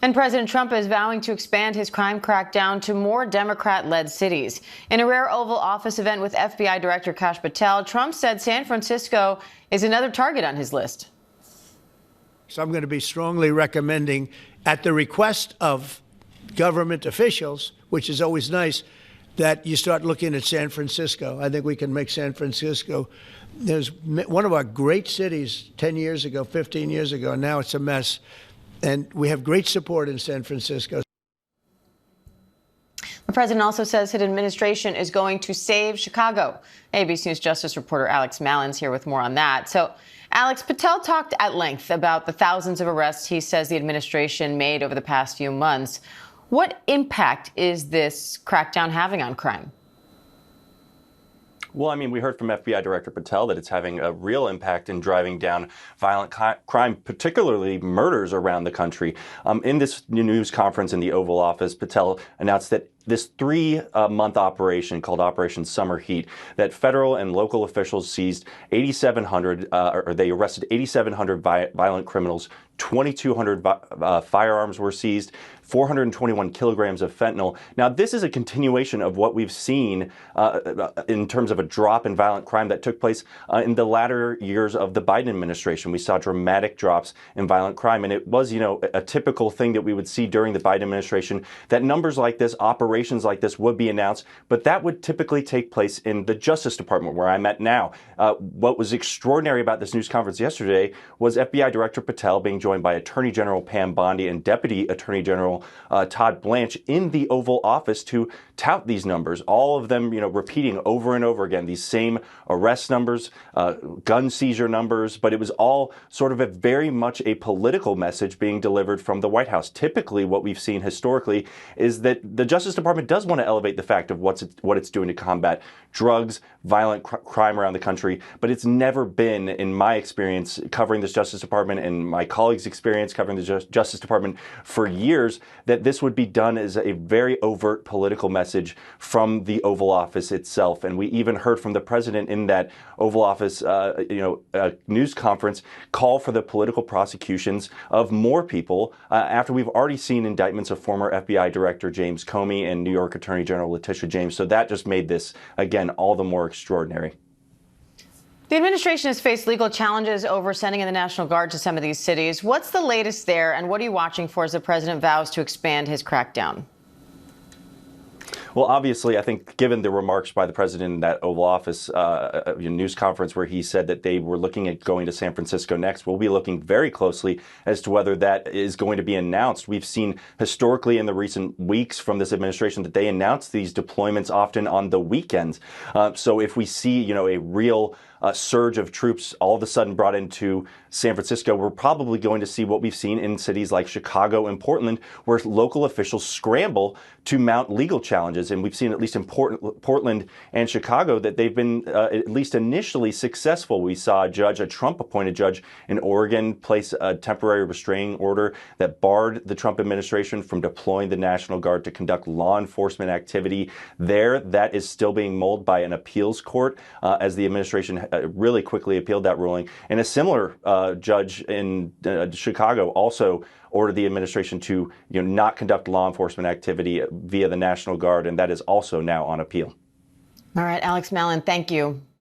And President Trump is vowing to expand his crime crackdown to more Democrat-led cities. In a rare Oval Office event with FBI Director Kash Patel, Trump said San Francisco is another target on his list. So I'm going to be strongly recommending, at the request of government officials, which is always nice, that you start looking at San Francisco. I think we can make San Francisco, there's one of our great cities 10 years ago, 15 years ago, and now it's a mess. And we have great support in San Francisco. The president also says his administration is going to save Chicago. ABC News Justice reporter Alex Mallin is here with more on that. So, Alex, Patel talked at length about the thousands of arrests he says the administration made over the past few months. What impact is this crackdown having on crime? Well, I mean, we heard from FBI Director Patel that it's having a real impact in driving down violent crime, particularly murders around the country. In this news conference in the Oval Office, Patel announced that this 3-month operation called Operation Summer Heat, that federal and local officials seized 8,700, or they arrested 8,700 violent criminals, 2,200 firearms were seized, 421 kilograms of fentanyl. Now, this is a continuation of what we've seen in terms of a drop in violent crime that took place in the latter years of the Biden administration. We saw dramatic drops in violent crime, and it was, a typical thing that we would see during the Biden administration, that numbers like this, operations like this would be announced, but that would typically take place in the Justice Department, where I'm at now. What was extraordinary about this news conference yesterday was FBI Director Patel being joined by Attorney General Pam Bondi and Deputy Attorney General Todd Blanche in the Oval Office to tout these numbers, all of them, repeating over and over again these same arrest numbers, gun seizure numbers, but it was all sort of very much a political message being delivered from the White House. Typically, what we've seen historically is that the Justice Department does want to elevate the fact of what it's doing to combat drugs, violent crime around the country, but it's never been, in my experience covering this Justice Department and my colleagues' experience covering the Justice Department for years, that this would be done as a very overt political message from the Oval Office itself. And we even heard from the president in that Oval Office, news conference, call for the political prosecutions of more people after we've already seen indictments of former FBI Director James Comey and New York Attorney General Letitia James. So that just made this, again, all the more extraordinary. The administration has faced legal challenges over sending in the National Guard to some of these cities. What's the latest there, and what are you watching for as the president vows to expand his crackdown? Well, obviously, I think given the remarks by the president in that Oval Office news conference where he said that they were looking at going to San Francisco next, we'll be looking very closely as to whether that is going to be announced. We've seen historically in the recent weeks from this administration that they announce these deployments often on the weekends. So if we see, a real surge of troops all of a sudden brought into San Francisco, we're probably going to see what we've seen in cities like Chicago and Portland, where local officials scramble to mount legal challenges. And we've seen, at least in Portland and Chicago, that they've been at least initially successful. We saw a Trump-appointed judge in Oregon place a temporary restraining order that barred the Trump administration from deploying the National Guard to conduct law enforcement activity there. That is still being mulled by an appeals court as the administration really quickly appealed that ruling. And a similar judge in Chicago also ordered the administration to not conduct law enforcement activity via the National Guard, and that is also now on appeal. All right, Alex Mallin, thank you.